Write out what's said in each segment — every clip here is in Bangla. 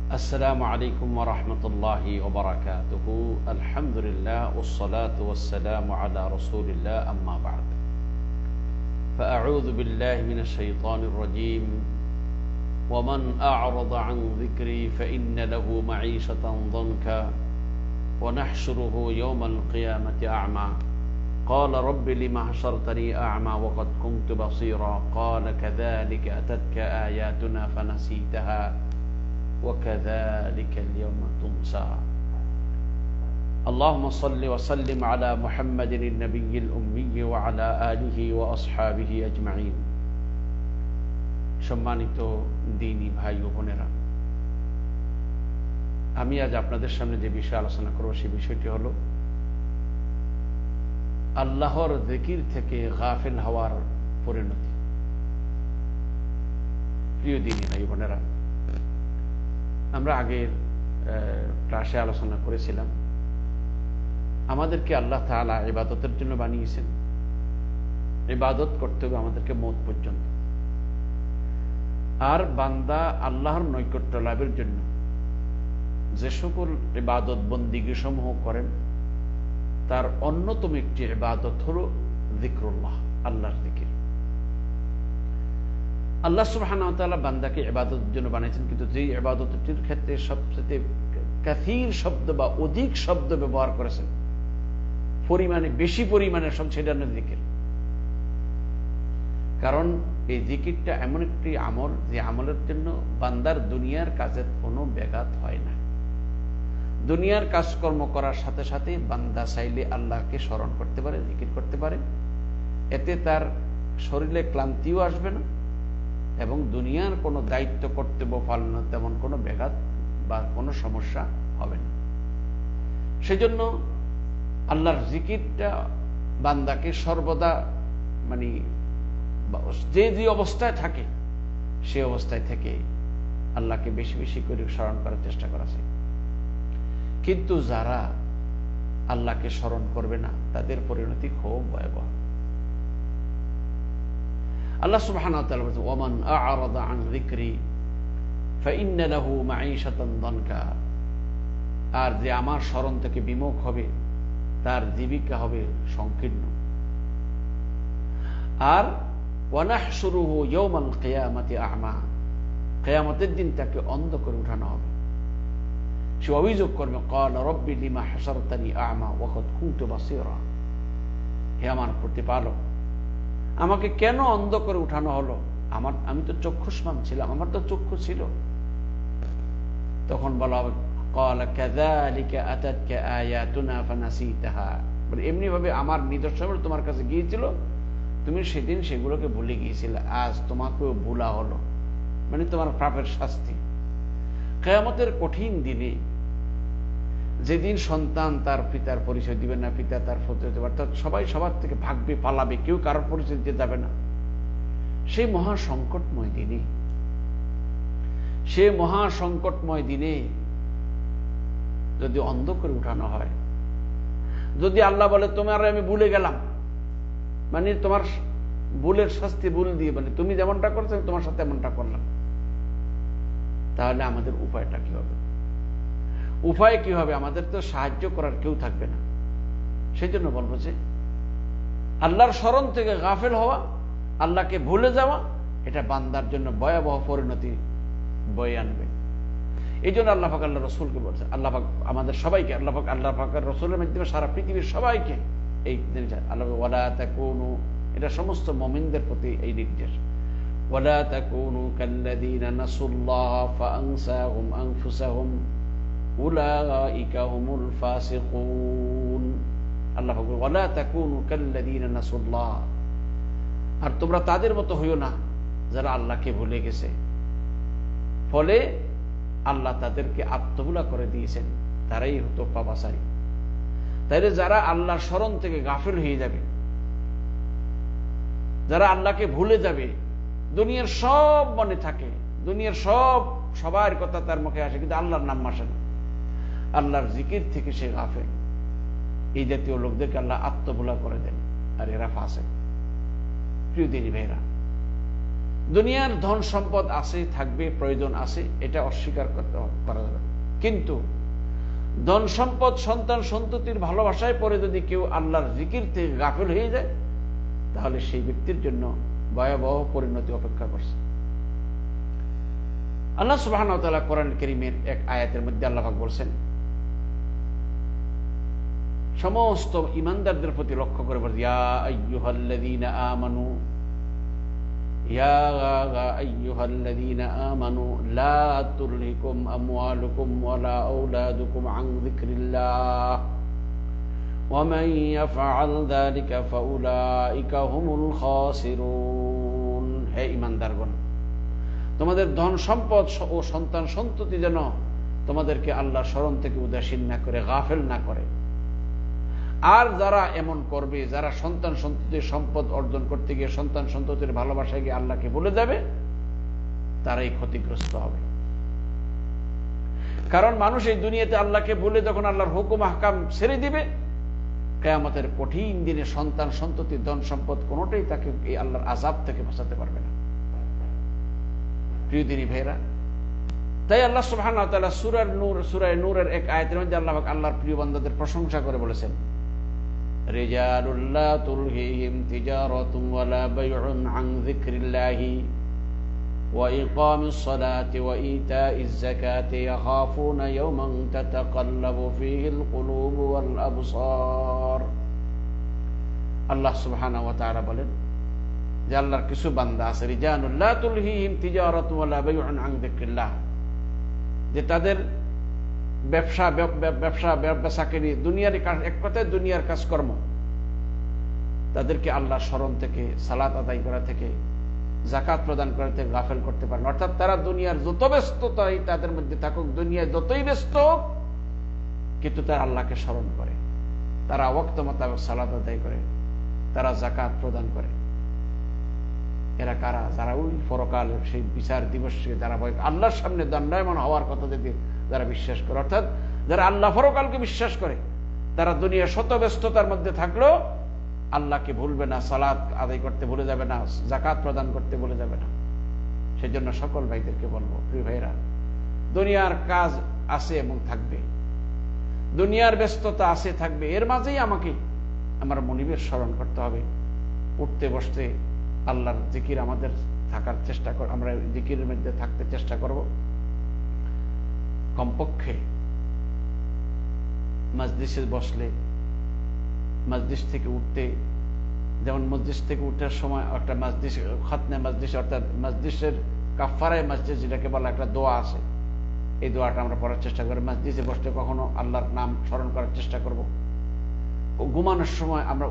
السلام عليكم ورحمة الله وبركاته. الحمد لله والصلاة والسلام على رسول الله، أما بعد، فأعوذ بالله من الشيطان الرجيم. ومن أعرض عن ذكري فإن له معيشة ضنكا ونحشره يوم القيامة أعمى قال رب لم حشرتني أعمى وقد كنت بصيرا قال كذلك أتتك آياتنا فنسيتها وكذلك اليوم تنسى. اللهم صل وسلم على محمد النبي الأمي وعلى آله وأصحابه أجمعين. সম্মানিত দ্বীনী ভাই ও বোনেরা, আমি আজ আপনাদের সামনে যে বিষয় আলোচনা করব সেই বিষয়টি হলো আল্লাহর জিকির থেকে গাফিল হওয়ার পরিণতি। প্রিয় দ্বীনী ভাই বোনেরা, আমরা আগের ক্লাসে আলোচনা করেছিলাম আমাদেরকে আল্লাহ তাআলা ইবাদতের জন্য বানিয়েছেন। ইবাদত করতে হবে আমাদেরকে মওত পর্যন্ত। আর বান্দা আল্লাহর নৈকট্য লাভের জন্য যে সকল ইবাদত বন্দিগি সমূহ করেন তার অন্যতম একটি ইবাদত হলো যিকরুল্লাহ, আল্লাহর জিকির। আল্লাহ সুবহানাহু ওয়া তাআলা বান্দাকে ইবাদতের জন্য বানিয়েছেন, কিন্তু যেই ইবাদতটির ক্ষেত্রে সবচেয়ে কাসীর শব্দ বা অধিক শব্দ ব্যবহার করেছেন, পরিমাণে বেশি পরিমাণে সব সেটা জিকির। কারণ এই জিকিরটা এমন একটি আমল যে আমলের জন্য বান্দার দুনিয়ার কাজের কোনো ব্যাঘাত হয় না। দুনিয়ার কাজকর্ম করার সাথে সাথে বান্দা চাইলে আল্লাহকে স্মরণ করতে পারে, জিকির করতে পারে। এতে তার শরীরে ক্লান্তিও আসবে না এবং দুনিয়ার কোনো দায়িত্ব কর্তব্য পালনে তেমন কোনো ব্যাঘাত বা কোনো সমস্যা হবে না। সেজন্য আল্লাহর জিকিরটা বান্দাকে সর্বদা মানে যে যে অবস্থায় থাকে সে অবস্থায় থেকে আল্লাহকে বেশি বেশি করে স্মরণ করার চেষ্টা করা যায়। কিন্তু যারা আল্লাহকে স্মরণ করবে না তাদের পরিণতি খুব ভয়াবহ। আল্লাহ সুবহানাহু ওয়া তাআলা বলেন, ওয়ামান আ'রাদা আন যিকরি ফাইন্না লাহু মাঈশাতান দানকা। আর যে আমার স্মরণ থেকে বিমুখ হবে তার জীবিকা হবে সংকীর্ণ। আর ওয়ানাহশুরুহু ইয়াওমাল কিয়ামাতি আ'মা, কিয়ামতের দিন তাকে অন্ধ করে উঠানো হবে। সে অভিযোগ করবে, ক্বালা রাব্বি লিমা হাশারতানি আ'মা ওয়া ক্বাদ কুনতু বাসীরা। হে আমার প্রতিপালক, আমাকে কেন অন্ধ করে উঠানো হলো? আমি তো চক্ষুষ্মান ছিলাম, আমার তো চক্ষু ছিল। তখন বলা হবে, ক্বালা কাযালিকা আতাতকা আয়াতুনা ফানাসিতাহা। বলে এমনি ভাবে আমার নিদর্শনগুলো তোমার কাছে গিয়েছিল, তুমি সেদিন সেগুলোকে ভুলে গিয়েছিলে, আজ তোমাকেও ভুলা হলো, মানে তোমার পাপের শাস্তি। কিয়ামতের কঠিন দিনে, যেদিন সন্তান তার পিতার পরিচয় দিবে না, পিতা তার পরিচয় দিবে, অর্থাৎ সবাই সবার থেকে ভাগবে, পালাবে, কেউ কারোর পরিচয় দিতে যাবে না। সেই মহা সংকটময় দিনে, সে মহা সংকটময় দিনে যদি অন্ধ করে উঠানো হয়, যদি আল্লাহ বলে তোমার আমি ভুলে গেলাম, মানে তোমার ভুলের শাস্তি ভুল দিয়ে, মানে তুমি যেমনটা করছো আমি তোমার সাথে এমনটা করলাম, তাহলে আমাদের উপায়টা কি হবে? উপায় কি হবে? আমাদের তো সাহায্য করার কেউ থাকবে না। সেই জন্য বলবো যে আল্লাহর স্মরণ থেকে গাফেল হওয়া, আল্লাহকে ভুলে যাওয়া, এটা বান্দার জন্য ভয়াবহ পরিণতি বয়ে আনবে। এই জন্য আল্লাহ পাক আল্লাহ রসুলকে বলছে, আল্লাহ পাক আমাদের সবাইকে, আল্লাহ পাকের রসুলের মাধ্যমে সারা পৃথিবীর সবাইকে এই জিনিস, আল্লাহ ওয়ালা তাকুনু, এটা সমস্ত মুমিনদের প্রতি এই নির্দেশ, ওয়ালা তাকুনু কাল্লাযীনা নাসুল্লাহ ফাআনসাহুম আনফুসাহুম উলাইকা হুমুল ফাসিকুন। আল্লাহ পাক ওয়ালা তাকুনু কাল্লাযীনা নাসুল্লাহ, আর তোমরা তাদের মতো হইও না যারা আল্লাহকে ভুলে গেছে, ফলে আল্লাহ তাদেরকে আত্মভুলা করে দিয়েছেন, তারাই হতো পাপাচারী। তাইলে যারা আল্লাহর স্মরণ থেকে গাফিল হয়ে যাবে, যারা আল্লাহকে ভুলে যাবে, দুনিয়ার সব মনে থাকে, দুনিয়ার সবার কথা তার মুখে আসে, কিন্তু আল্লাহর নাম আসে না, আল্লাহর জিকির থেকে সে গাফিল, এই জাতীয় লোকদেরকে আল্লাহ আত্মভুলা করে দেন, আর এরা ফাসিক। প্রিয় দিনী ভাইরা, দুনিয়ার ধন সম্পদ আছে, থাকবে, প্রয়োজন আছে, এটা অস্বীকার করা যাবে। কিন্তু ধন সম্পদ, সন্তান সন্ততির ভালোবাসায় পরে যদি কেউ আল্লাহর জিকির থেকে গাফিল হয়ে যায়, তাহলে সেই ব্যক্তির জন্য ভয়াবহ পরিণতি অপেক্ষা করছে। আল্লাহ সুবহানাহু ওয়া তাআলা কোরআন কারীমের এক আয়াতের মধ্যে আল্লাহ পাক বলছেন, সমস্ত ঈমানদারদের প্রতি লক্ষ্য করে বলেন, ইয়া আইয়ুহাল্লাযীনা আমানু, ইয়া আইয়ুহাল্লাযীনা আমানু লা তুলহিকুম আমওয়ালুকুম ওয়ালা আওলাদুকুম আন যিকরিল্লাহ ওয়া মান ইয়াফআল যালিকা ফাউলাইকা হুমুল খাসিরুন। হে ঈমানদারগণ, তোমাদের ধন সম্পদ ও সন্তান সন্ততি যেন তোমাদেরকে আল্লাহর স্মরণ থেকে উদাসীন না করে, গাফেল না করে। আর যারা এমন করবে, যারা সন্তান সন্ততির সম্পদ অর্জন করতে গিয়ে সন্তান সন্ততির ভালোবাসায় গিয়ে আল্লাহকে ভুলে যাবে, তারাই ক্ষতিগ্রস্ত হবে। কারণ মানুষ এই দুনিয়াতে আল্লাহকে ভুলে যখন আল্লাহর হুকুম আহকাম ছেড়ে দিবে, কিয়ামতের কঠিন দিনে সন্তান সন্ততি ধন সম্পদ কোনোটাই তাকে এই আল্লাহর আযাব থেকে বাঁচাতে পারবে না। প্রিয় দিনী ভাইরা, তাই আল্লাহ সুবহানাহু ওয়া তাআলা সূরা নূরের এক আয়াতের মধ্যে আল্লাহ পাক আল্লাহর প্রিয় বান্দাদের প্রশংসা করে বলেছেন, রিজালুল লা তুলহিহিম তিজারাতুন ওয়ালা বাইউন আন যিকরিল্লাহি ওয়া ইকামিস সালাতি ওয়া ইতাইজ যাকাতি ইয়াখাফুনা ইয়াওমান তাতাকাল্লাবু ফীহিল কুলুবু ওয়াল আবসার। আল্লাহ সুবহানাহু ওয়া তাআলা বলেন যে আল্লাহর কিছু বান্দা আছে, রিজালুল লা তুলহিহিম তিজারাতুন ওয়ালা বাইউন আন যিকরিল্লাহ, যে তাদের ব্যবসাকে দুনিয়ার কাজ, এক কথায় দুনিয়ার কাজকর্ম, তাদেরকে আল্লাহ স্মরণ থেকে, সালাত আদায় করা থেকে, যাকাত প্রদান করা থেকে গাফেল করতে পারে না। অর্থাৎ তারা দুনিয়ার যত ব্যস্ততাই তাদের মধ্যে থাকুক, দুনিয়ায় যতই ব্যস্ত হোক, কিন্তু তারা আল্লাহকে স্মরণ করে, তারা ওয়াক্ত মোতাবেক সালাত আদায় করে, তারা যাকাত প্রদান করে। এরা কারা? যারা ওই পরকাল, সেই বিচার দিবসকে যারা আল্লাহর সামনে দণ্ডায়মান হওয়ার কথা যদি যারা বিশ্বাস করে, অর্থাৎ যারা আল্লাহ পরকালকে বিশ্বাস করে, তারা দুনিয়ার শত ব্যস্ততার মধ্যে থাকলেও আল্লাহকে ভুলবে না, সালাত আদায় করতে ভুলে যাবে না, যাকাত প্রদান করতে ভুলে যাবে না। সেই জন্য সকল ভাইদেরকে বলবো, প্রিয় ভাইরা, দুনিয়ার কাজ আছে এবং থাকবে, দুনিয়ার ব্যস্ততা আছে থাকবে, এর মাঝেই আমাকে আমার মনিবের স্মরণ করতে হবে। উঠতে বসতে আল্লাহর জিকির আমাদের থাকার চেষ্টা কর, আমরা জিকিরের মধ্যে থাকতে চেষ্টা করব। কমপক্ষে মজলিসে বসলে, মজলিস থেকে উঠতে, যেমন মজলিস থেকে উঠার সময় একটা মজলিস, খতনে মজলিস, অর্থাৎ মজলিসের কাফারায়ে মজলিস যেটাকে বলা, একটা দোয়া আছে, এই দোয়াটা আমরা পড়ার চেষ্টা করি। মজলিসে বসতে কখনো আল্লাহর নাম স্মরণ করার চেষ্টা করব। ঘুমানোর সময় আমরা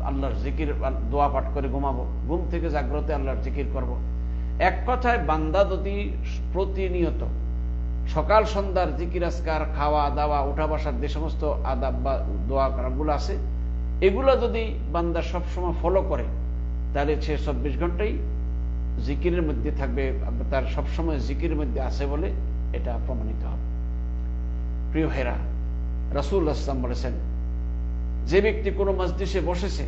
আল্লাহর জিকির, দোয়া পাঠ করে ঘুমাবো। ঘুম থেকে জাগ্রতে আল্লাহর জিকির করব। এক কথায় বান্দা যদি প্রতিনিয়ত সকাল সন্ধ্যার জিকির আজকার, খাওয়া দাওয়া, উঠা বসার যে সমস্ত আদাব বা দোয়া করাগুলো আছে, এগুলো যদি বান্দা সবসময় ফলো করে, তাহলে সে 24 ঘন্টাই জিকিরের মধ্যে থাকবে, তার সবসময় জিকিরের মধ্যে আছে বলে এটা প্রমাণিত হবে। প্রিয় ভাইরা, রাসূলুল্লাহ সাল্লাল্লাহু আলাইহি ওয়াসাল্লাম বলেছেন, যে ব্যক্তি কোনো মজলিসে বসেছে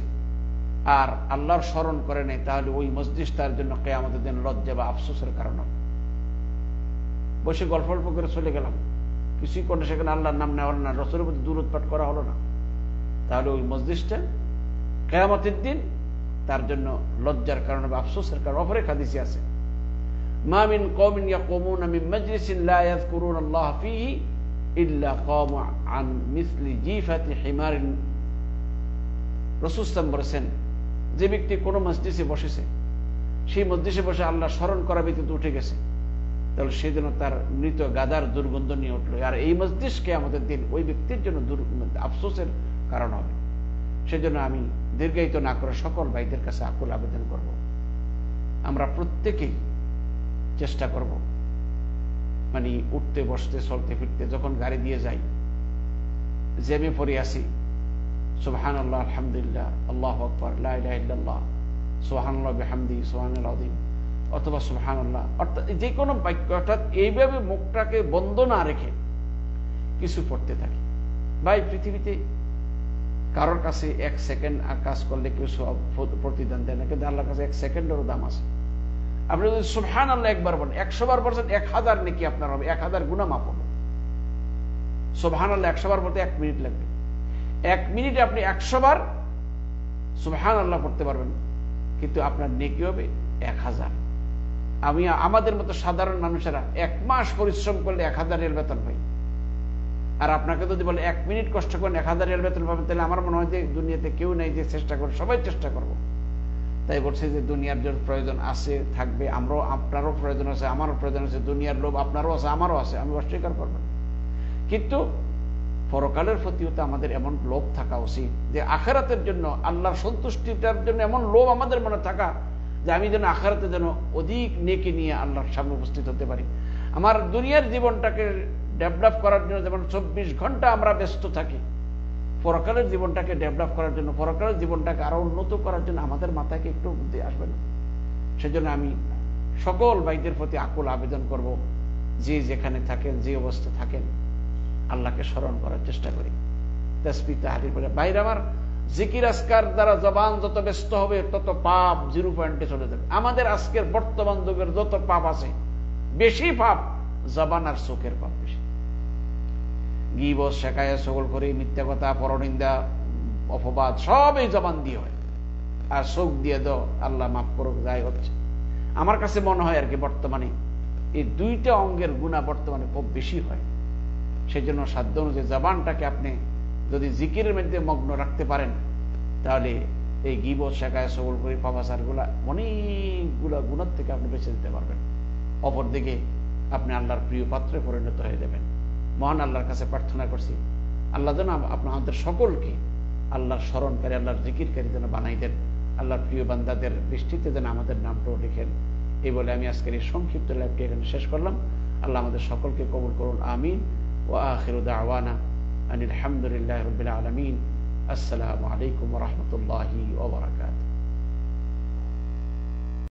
আর আল্লাহর স্মরণ করে নেই, তাহলে ওই মজলিস তার জন্য কিয়ামতের দিন লজ্জা বা আফসোসের কারণ হবে। বসে গল্প করে চলে গেলাম, কিছুই করে সেখানে আল্লাহর নাম নেওয়া হলো না, রাসূলের প্রতি দুরূদ পাঠ করা হলো না, তাহলে ওই মজলিসটা কিয়ামতের দিন তার জন্য লজ্জার কারণ হবে, আফসোসের কারণ। অপর এক হাদিসে আছে, মা মিন কওমিন ইয়াকুমুনা মিন মাজলিসিন লা ইয়াযকুরুনা আল্লাহ ফীহি ইল্লা কামু আন মিসলি জিফাতি হিমারিন। রাসূল সাল্লাল্লাহু আলাইহি ওয়াসাল্লাম বলেছেন, যে ব্যক্তি কোনো মজলিসে বসেছে, সেই মজলিসে বসে আল্লাহ স্মরণ করা ব্যতীত উঠে গেছে, তাহলে সেজন্য তার মৃত গাদার দুর্গন্ধ নিয়ে উঠলো। আর এই মজলিসকে আমাদের দিন ওই ব্যক্তির জন্য আফসোসের কারণ হবে। সেজন্য আমি দীর্ঘায়িত না করে সকল ভাইদের কাছে আকুল আবেদন করব, আমরা প্রত্যেকেই চেষ্টা করব, মানে উঠতে বসতে চলতে ফিরতে, যখন গাড়ি দিয়ে যাই, জ্যামে পড়ে আসি, সুবহানাল্লাহ, আলহামদুলিল্লাহ, আল্লাহু আকবার, লা ইলাহা ইল্লাল্লাহ, সুবহানাল্লাহ বিহামদিহি, সুবহানাল আযীম, অথবা সুবহানাল্লাহ, অর্থাৎ যে কোনো বাক্য, অর্থাৎ এইভাবে মুখটাকে বন্ধ না রেখে কিছু পড়তে থাকি। ভাই, পৃথিবীতে কারোর কাছে 1 সেকেন্ড কাজ করলে কেউ প্রতিদান দেয় না, কিন্তু আল্লাহর কাছে 1 সেকেন্ডেরও দাম আছে। আপনি যদি সুবহানাল্লাহ একবার বলেন, 100 বার বলছেন, 1000 নেকি আপনার হবে, 1000 গুনাহ মাফ হবে। সুবহানাল্লাহ 100 বার বলতে 1 মিনিট লাগবে। 1 মিনিটে আপনি 100 বার সুবহানাল্লাহ পড়তে পারবেন, কিন্তু আপনার নেকি হবে 1000। আমাদের মতো সাধারণ মানুষেরা 1 মাস পরিশ্রম করলে 1000 রিয়াল বেতন পাই, আর আপনাকে যদি বলে 1 মিনিট কষ্ট করেন 1000 রিয়াল বেতন পাবেন, তাহলে আমার মনে হয় যে দুনিয়াতে কেউ নেই যে চেষ্টা করে, সবাই চেষ্টা করবো। তাই বলছে যে দুনিয়ার জন্য প্রয়োজন আছে, থাকবে, আমরাও, আপনারও প্রয়োজন আছে, আমারও প্রয়োজন আছে, দুনিয়ার লোভ আপনারও আছে, আমারও আছে, আমি অস্বীকার করব না। কিন্তু পরকালের প্রতিও তো আমাদের এমন লোভ থাকা উচিত যে আখিরাতের জন্য, আল্লাহর সন্তুষ্টিটার জন্য এমন লোভ আমাদের মনে থাকা যে আমি যেন আখিরাতে যেন অধিক নেকি নিয়ে আল্লাহর সামনে উপস্থিত হতে পারি। আমার দুনিয়ার জীবনটাকে ডেভেলপ করার জন্য যেমন 24 ঘন্টা আমরা ব্যস্ত থাকি, পরকালের জীবনটাকে ডেভেলপ করার জন্য, পরকালের জীবনটাকে আরো উন্নত করার জন্য আমাদের মাথায় একটু বুদ্ধি আসবে না? সেজন্য আমি সকল ভাইদের প্রতি আকুল আবেদন করব, যে যেখানে থাকেন, যে অবস্থা থাকেন, আল্লাহকে স্মরণ করার চেষ্টা করি। তাসবিহ তাহলিল করে বাইরে আমার জিকির আজকার দ্বারা জবান যত ব্যস্ত হবে তত পাপ 0 পয়েন্টে চলে যাবে। আমাদের আজকের বর্তমান যুগের যত পাপ আছে, বেশি পাপ জবান আর চোখের পাপ বেশি। গীবত, শেখায়ত, সকলখড়ি, মিথ্যা কথা, পরনিন্দা, অপবাদ সব এই জবান দিয়ে হয়, আর চোখ দিয়ে দাও আল্লাহ মাফ করুক যাই হচ্ছে। আমার কাছে মনে হয় আর কি বর্তমানে এই 2টা অঙ্গের গুনাহ বর্তমানে খুব বেশি হয়। সেই জন্য সাধ্য অনুযায়ী জবানটাকে আপনি যদি জিকিরের মধ্যে মগ্ন রাখতে পারেন, তাহলে এই গীবত, শেখায়ত, সকলখড়ি, পাপাচার গুলা অনেকগুলা গুনাহ থেকে আপনি বেঁচে দিতে পারবেন। অপরদিকে আপনি আল্লাহর প্রিয় পাত্রে পরিণত হয়ে যাবেন। মহান আল্লাহর কাছে প্রার্থনা করছি, আল্লাহ যেন আপনাদের সকলকে আল্লাহর স্মরণকারী, আল্লাহর জিকিরকারী যেন বানাই দেন, আল্লাহর প্রিয় বান্দাদের দৃষ্টিতে যেন আমাদের নামটাও লিখেন। এই বলে আমি আজকের এই সংক্ষিপ্ত লাইভটি এখানে শেষ করলাম। আল্লাহ আমাদের সকলকে কবুল করুন, আমিন। ওয়া আখিরু দাওয়ানা আনিল হামদুলিল্লাহি রাব্বিল আলামিন। আসসালামু আলাইকুম ওয়া রাহমাতুল্লাহি ওয়া বারাকাতুহু।